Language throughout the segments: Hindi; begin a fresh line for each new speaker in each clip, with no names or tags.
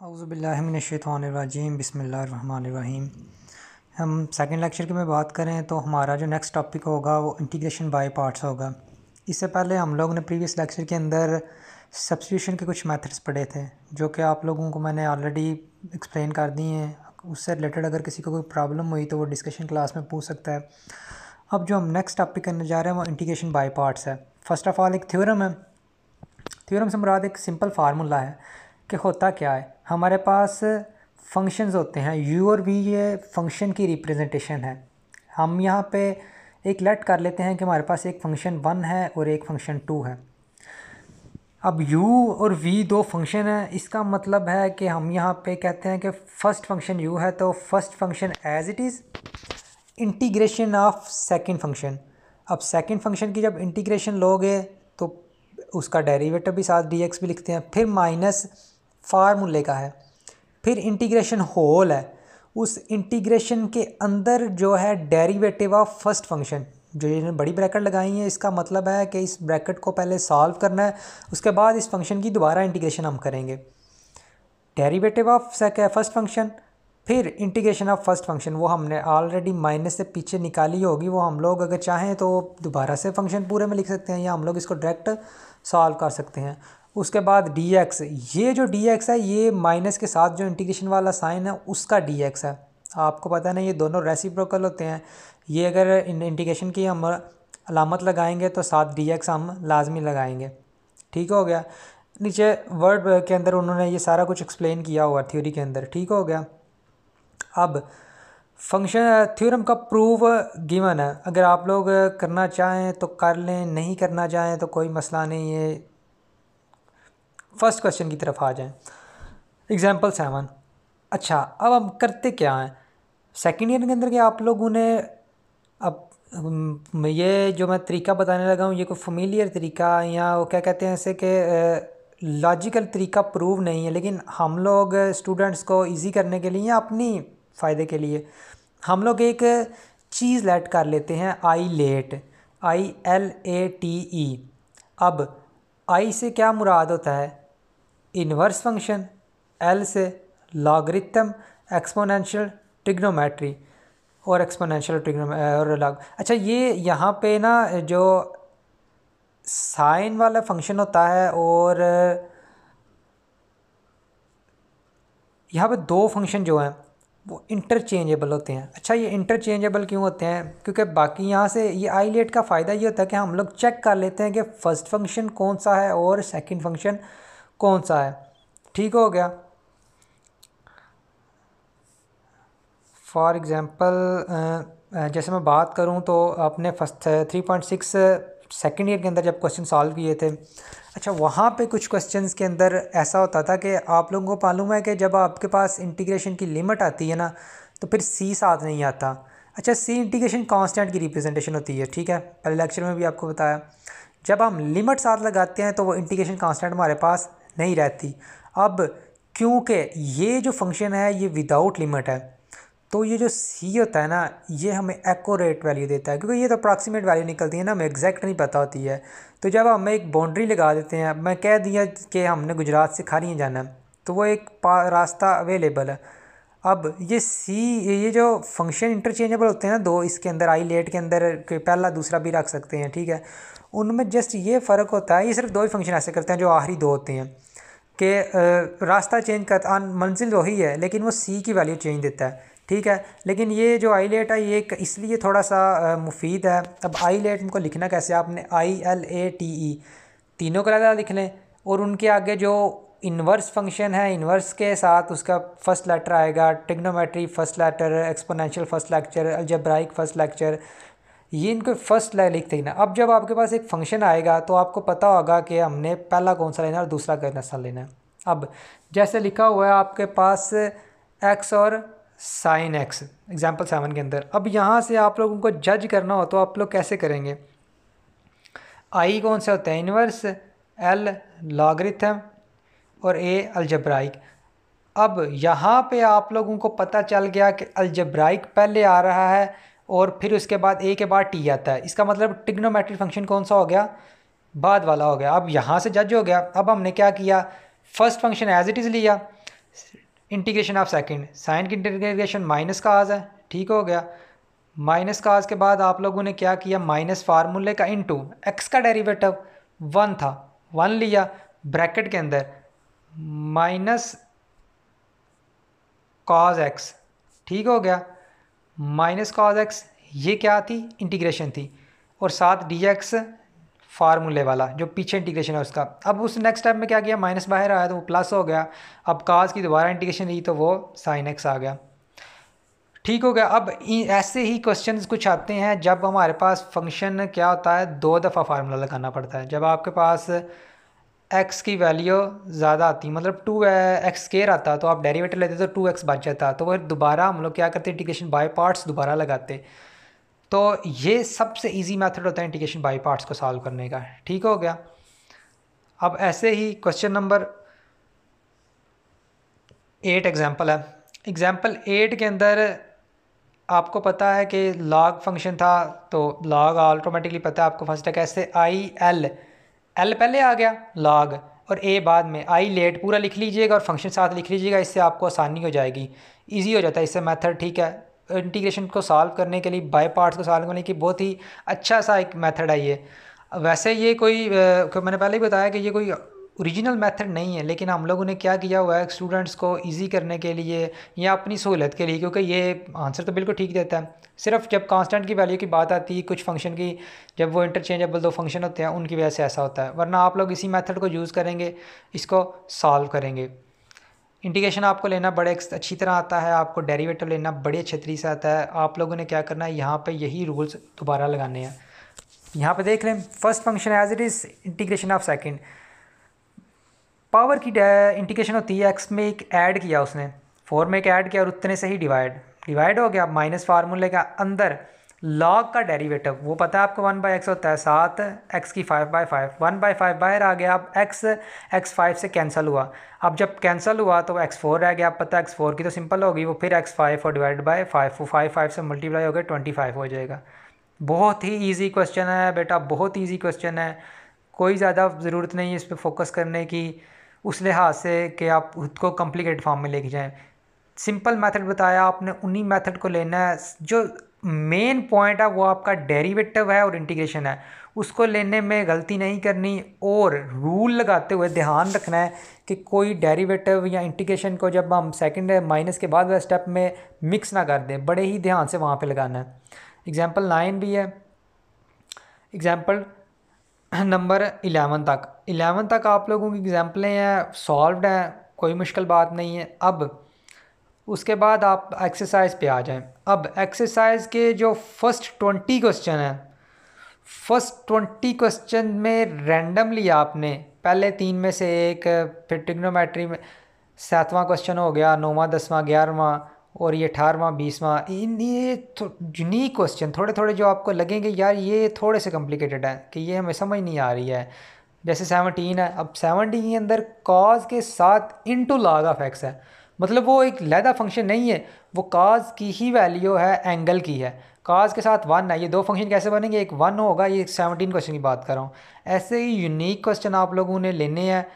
औज़ुबिल्लाहिमिनश्शैतानिर्रजीम बिस्मिल्लाहिर्रहमानिर्रहीम। हम सेकंड लेक्चर की में बात करें तो हमारा जो नेक्स्ट टॉपिक होगा वो इंटीग्रेशन बाय पार्ट्स होगा। इससे पहले हम लोग ने प्रीवियस लेक्चर के अंदर सब्स्टिट्यूशन के कुछ मेथड्स पढ़े थे जो कि आप लोगों को मैंने ऑलरेडी एक्सप्लेन कर दिए हैं। उससे रिलेटेड अगर किसी को कोई प्रॉब्लम हुई तो वो डिस्कशन क्लास में पूछ सकता है। अब जो हम नेक्स्ट टॉपिक करने जा रहे हैं वो इंटीग्रेशन बाय पार्ट्स है। फ़र्स्ट ऑफ़ ऑल एक थ्योरम है। थ्योरम से मुराद एक सिंपल फार्मूला है कि होता क्या है, हमारे पास फंक्शंस होते हैं u और v, ये फंक्शन की रिप्रेजेंटेशन है। हम यहाँ पे एक लेट कर लेते हैं कि हमारे पास एक फंक्शन 1 है और एक फंक्शन 2 है। अब u और v दो फंक्शन है, इसका मतलब है कि हम यहाँ पे कहते हैं कि फ़र्स्ट फंक्शन u है तो first function as it is integration of second function. अब सेकंड फंक्शन की जब इंटीग्रेशन लोगे तो उसका डेरिवेटिव भी साथ dx भी लिखते हैं, फिर माइनस फार्मूले का है, फिर इंटीग्रेशन होल है। उस इंटीग्रेशन के अंदर जो है डेरिवेटिव ऑफ फर्स्ट फंक्शन, जो ये बड़ी ब्रैकेट लगाई है, इसका मतलब है कि इस ब्रैकेट को पहले सॉल्व करना है, उसके बाद इस फंक्शन की दोबारा इंटीग्रेशन हम करेंगे। डेरिवेटिव ऑफ फर्स्ट फंक्शन फिर इंटीग्रेशन ऑफ फर्स्ट फंक्शन, वो हमने ऑलरेडी माइनस से पीछे निकाली होगी, वो हम लोग अगर चाहें तो दोबारा से फंक्शन पूरे में लिख सकते हैं या हम लोग इसको डायरेक्ट सॉल्व कर सकते हैं। उसके बाद dx, ये जो dx है ये माइनस के साथ जो इंटीग्रेशन वाला साइन है उसका dx है। आपको पता है ना, ये दोनों रेसिप्रोकल होते हैं। ये अगर इंटीग्रेशन की हम अलामत लगाएंगे तो साथ dx हम लाजमी लगाएंगे। ठीक हो गया। नीचे वर्ड के अंदर उन्होंने ये सारा कुछ एक्सप्लेन किया हुआ थ्योरी के अंदर। ठीक हो गया। अब फंक्शन थ्योरम का प्रूफ गिवन है, अगर आप लोग करना चाहें तो कर लें, नहीं करना चाहें तो कोई मसला नहीं है। फर्स्ट क्वेश्चन की तरफ आ जाएं। एग्जांपल 7। अच्छा, अब हम करते क्या हैं सेकेंड ईयर के अंदर कि आप लोगों ने अब ये जो मैं तरीका बताने लगा हूँ ये कोई फेमिलियर तरीका या वो क्या कहते हैं ऐसे कि लॉजिकल तरीका प्रूव नहीं है, लेकिन हम लोग स्टूडेंट्स को इजी करने के लिए अपनी फ़ायदे के लिए हम लोग एक चीज़ लेट कर लेते हैं, आई लेट, ILATE। अब आई से क्या मुराद होता है, इन्वर्स फंक्शन, एल से लॉगरिथम, एक्सपोनेंशियल, ट्रिग्नोमेट्री और एक्सपोनेंशियल और लॉग। अच्छा, ये यहाँ पे ना जो साइन वाला फंक्शन होता है और यहाँ पे दो फंक्शन जो हैं वो इंटरचेंजेबल होते हैं। अच्छा, ये इंटरचेंजेबल क्यों होते हैं, क्योंकि बाकी यहाँ से ये आईलेट का फ़ायदा ये होता है कि हम लोग चेक कर लेते हैं कि फ़र्स्ट फंक्शन कौन सा है और सेकंड फंक्शन कौन सा है। ठीक हो गया। फॉर एग्ज़ाम्पल जैसे मैं बात करूँ तो आपने फर्स्ट 3.6 सेकेंड ईयर के अंदर जब क्वेश्चन सॉल्व किए थे, अच्छा वहाँ पे कुछ क्वेश्चंस के अंदर ऐसा होता था कि आप लोगों को मालूम है कि जब आपके पास इंटीग्रेशन की लिमिट आती है ना तो फिर सी साथ नहीं आता। अच्छा, सी इंटीग्रेशन कांस्टेंट की रिप्रेजेंटेशन होती है। ठीक है, पहले लेक्चर में भी आपको बताया। जब हम लिमिट साथ लगाते हैं तो वो इंटीग्रेशन कांस्टेंट हमारे पास नहीं रहती। अब क्योंकि ये जो फंक्शन है ये विदाउट लिमिट है तो ये जो सी होता है ना ये हमें एक्यूरेट वैल्यू देता है, क्योंकि ये तो अप्रॉक्सीमेट वैल्यू निकलती है ना, हमें एग्जैक्ट नहीं पता होती है। तो जब हमें एक बाउंड्री लगा देते हैं, मैं कह दिया कि हमने गुजरात से खालियाँ जाना है तो वो एक रास्ता अवेलेबल है। अब ये सी, ये जो फंक्शन इंटरचेंजेबल होते हैं ना दो, इसके अंदर आई लेट के अंदर पहला दूसरा भी रख सकते हैं। ठीक है, उनमें जस्ट ये फ़र्क होता है, ये सिर्फ दो ही फंक्शन ऐसे करते हैं जो आखिरी दो होते हैं कि रास्ता चेंज करता, मंजिल वही है लेकिन वो सी की वैल्यू चेंज देता है। ठीक है, लेकिन ये जो आई लेट है ये इसलिए थोड़ा सा मुफीद है। अब आई लेट को लिखना कैसे, आपने ILATE तीनों का अलग लिख लें और उनके आगे जो इन्वर्स फंक्शन है इन्वर्स के साथ उसका फर्स्ट लेटर आएगा, trigonometry first letter, exponential first lecture, algebraic first lecture, ये इनको फर्स्ट लिखते ही ना। अब जब आपके पास एक फंक्शन आएगा तो आपको पता होगा कि हमने पहला कौन सा लेना है और दूसरा कौन सा लेना है। अब जैसे लिखा हुआ है आपके पास x और साइन x एग्जाम्पल 7 के अंदर। अब यहाँ से आप लोगों को जज करना हो तो आप लोग कैसे करेंगे, आई कौन से होता है, इन्वर्स, एल लॉगरिथम और ए अलजेब्राइक। अब यहाँ पे आप लोगों को पता चल गया कि अलजेब्राइक पहले आ रहा है और फिर उसके बाद ए के बाद टी आता है, इसका मतलब ट्रिग्नोमेट्रिक फंक्शन कौन सा हो गया, बाद वाला हो गया। अब यहाँ से जज हो गया। अब हमने क्या किया, first function as it is लिया, इंटीग्रेशन ऑफ सेकंड, साइन की इंटीग्रेशन माइनस काज है, ठीक हो गया। माइनस काज के बाद आप लोगों ने क्या किया, माइनस फार्मूले का इनटू एक्स का डेरिवेटिव 1 था, 1 लिया ब्रैकेट के अंदर माइनस कॉज एक्स, ठीक हो गया। माइनस कॉज एक्स ये क्या थी, इंटीग्रेशन थी, और साथ डी एक्स फार्मूले वाला जो पीछे इंटीग्रेशन है उसका। अब उस नेक्स्ट स्टेप में क्या किया, माइनस बाहर आया तो वो प्लस हो गया। अब काज की दोबारा इंटीग्रेशन दी तो वो साइन एक्स आ गया, ठीक हो गया। अब ऐसे ही क्वेश्चंस कुछ आते हैं जब हमारे पास फंक्शन क्या होता है, 2 दफ़ा फार्मूला लगाना पड़ता है। जब आपके पास एक्स की वैल्यू ज़्यादा आती, मतलब 2x स्केयर आता, तो आप डेरिवेटिव लेते तो 2x बच जाता, तो वह दोबारा हम लोग क्या करते, इंटीग्रेशन बाय पार्ट्स दोबारा लगाते। तो ये सबसे इजी मेथड होता है इंटीग्रेशन बाय पार्ट्स को सॉल्व करने का, ठीक हो गया। अब ऐसे ही क्वेश्चन नंबर 8 एग्जाम्पल है। एग्जाम्पल 8 के अंदर आपको पता है कि लॉग फंक्शन था, तो लॉग ऑटोमेटिकली पता है आपको, फर्स्ट है कैसे, आई एल, एल पहले आ गया लॉग और ए बाद में, आई लेट पूरा लिख लीजिएगा और फंक्शन साथ लिख लीजिएगा, इससे आपको आसानी हो जाएगी, इजी हो जाता है इससे मेथड, ठीक है। इंटीग्रेशन को सॉल्व करने के लिए, बाय पार्ट्स को सॉल्व करने की बहुत ही अच्छा सा एक मेथड है ये। वैसे ये कोई मैंने पहले ही बताया कि ये कोई ओरिजिनल मेथड नहीं है, लेकिन हम लोगों ने क्या किया हुआ है स्टूडेंट्स को इजी करने के लिए या अपनी सहूलत के लिए, क्योंकि ये आंसर तो बिल्कुल ठीक देता है। सिर्फ जब कांस्टेंट की वैल्यू की बात आती है, कुछ फंक्शन की, जब वो इंटरचेंजेबल 2 फंक्शन होते हैं उनकी वजह से ऐसा होता है, वरना आप लोग इसी मेथड को यूज़ करेंगे, इसको सॉल्व करेंगे। इंटीग्रेशन आपको लेना बड़े अच्छी तरह आता है, आपको डेरिवेटिव लेना बड़े अच्छे तरीके से आता है। आप लोगों ने क्या करना है, यहाँ पे यही रूल्स दोबारा लगाने हैं। यहाँ पे देख लें, first function as it is integration of second, power की इंटीग्रेशन होती है, एक्स में एक ऐड किया उसने, 4 में एक ऐड किया और उतने से ही डिवाइड हो गया। माइनस फार्मूले का अंदर लॉग का डेरिवेटिव, वो पता है आपको 1/x होता है, 7 x की 5/5, 1/5 बाहर आ गया। अब x 5 से कैंसिल हुआ, अब जब कैंसिल हुआ तो x 4 रह गया। अब पता है x 4 की तो सिंपल होगी, वो फिर x 5 और डिवाइड बाय 5, वो 5 से मल्टीप्लाई हो गया 25 हो जाएगा। बहुत ही ईजी क्वेश्चन है बेटा, बहुत ईजी क्वेश्चन है, कोई ज़्यादा ज़रूरत नहीं है इस पर फोकस करने की, उस लिहाज से कि आप खुद को कॉम्प्लिकेटेड फॉर्म में लेके जाएं। सिंपल मेथड बताया आपने, उन्हीं मेथड को लेना है। जो मेन पॉइंट है वो आपका डेरिवेटिव है और इंटीग्रेशन है, उसको लेने में गलती नहीं करनी, और रूल लगाते हुए ध्यान रखना है कि कोई डेरिवेटिव या इंटीग्रेशन को जब हम सेकंड माइनस के बाद वाले स्टेप में मिक्स ना कर दें, बड़े ही ध्यान से वहाँ पे लगाना है। एग्जाम्पल 9 भी है, एग्जाम्पल नंबर 11 तक आप लोगों की एग्जाम्पलें हैं, सॉल्व्ड हैं, कोई मुश्किल बात नहीं है। अब उसके बाद आप एक्सरसाइज पे आ जाएं। अब एक्सरसाइज के जो फर्स्ट 20 क्वेश्चन हैं, फर्स्ट 20 क्वेश्चन में रैंडमली आपने पहले 3 में से एक, फिर ट्रिग्नोमेट्री में 7वां क्वेश्चन हो गया, 9वां 10वां 11वां और ये 18वां 20वां, इन ये यूनिक क्वेश्चन थोड़े थोड़े जो आपको लगेंगे यार ये थोड़े से कॉम्प्लिकेटेड है कि ये हमें समझ नहीं आ रही है। जैसे 17 है, अब 17 के अंदर कॉज के साथ इनटू लॉग ऑफ एक्स है, मतलब वो एक लैदा फंक्शन नहीं है, वो कॉज की ही वैल्यू है, एंगल की है, कॉज के साथ 1 है। ये 2 फंक्शन कैसे बनेंगे, एक 1 होगा, ये 17 क्वेश्चन की बात कर रहा हूँ। ऐसे ही यूनिक क्वेश्चन आप लोगों ने लेने हैं।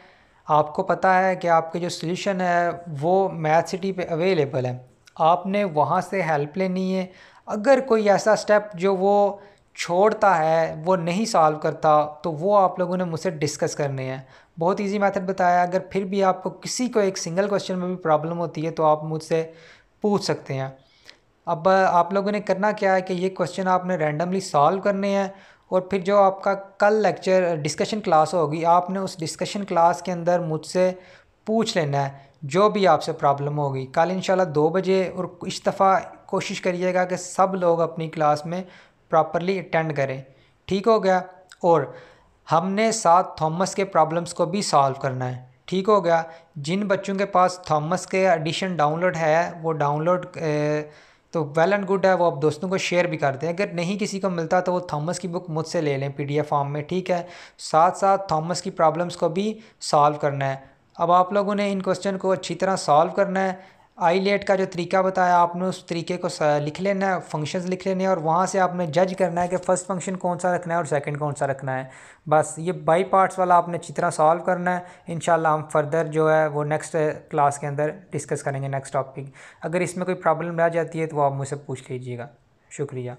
आपको पता है कि आपके जो सोल्यूशन है वो मैथ सिटी पे अवेलेबल है, आपने वहाँ से हेल्प लेनी है। अगर कोई ऐसा स्टेप जो वो छोड़ता है, वो नहीं सॉल्व करता, तो वो आप लोगों ने मुझसे डिस्कस करने हैं। बहुत इजी मेथड बताया, अगर फिर भी आपको किसी को एक सिंगल क्वेश्चन में भी प्रॉब्लम होती है तो आप मुझसे पूछ सकते हैं। अब आप लोगों ने करना क्या है कि ये क्वेश्चन आपने रैंडमली सॉल्व करने हैं, और फिर जो आपका कल लेक्चर डिस्कशन क्लास होगी, आपने उस डिस्कशन क्लास के अंदर मुझसे पूछ लेना है जो भी आपसे प्रॉब्लम होगी। कल इंशाल्लाह 2 बजे, और इस दफ़ा कोशिश करिएगा कि सब लोग अपनी क्लास में प्रॉपरली अटेंड करें, ठीक हो गया। और हमने साथ थॉमस के प्रॉब्लम्स को भी सॉल्व करना है, ठीक हो गया। जिन बच्चों के पास थॉमस के एडिशन डाउनलोड है, वो डाउनलोड तो वेल एंड गुड है, वो आप दोस्तों को शेयर भी करते हैं। अगर नहीं किसी को मिलता तो वो थॉमस की बुक मुझसे ले लें PDF फॉर्म में, ठीक है। साथ साथ थॉमस की प्रॉब्लम्स को भी सॉल्व करना है। अब आप लोगों ने इन क्वेश्चन को अच्छी तरह सॉल्व करना है। आईलेट का जो तरीका बताया आपने उस तरीके को लिख लेना है, फंक्शंस लिख लेने हैं और वहाँ से आपने जज करना है कि फ़र्स्ट फंक्शन कौन सा रखना है और सेकंड कौन सा रखना है। बस ये बाई पार्ट्स वाला आपने अच्छी तरह सॉल्व करना है। इंशाल्लाह हम फर्दर जो है वो नेक्स्ट क्लास के अंदर डिस्कस करेंगे नेक्स्ट टॉपिक। अगर इसमें कोई प्रॉब्लम रह जाती है तो वो आप मुझसे पूछ लीजिएगा। शुक्रिया।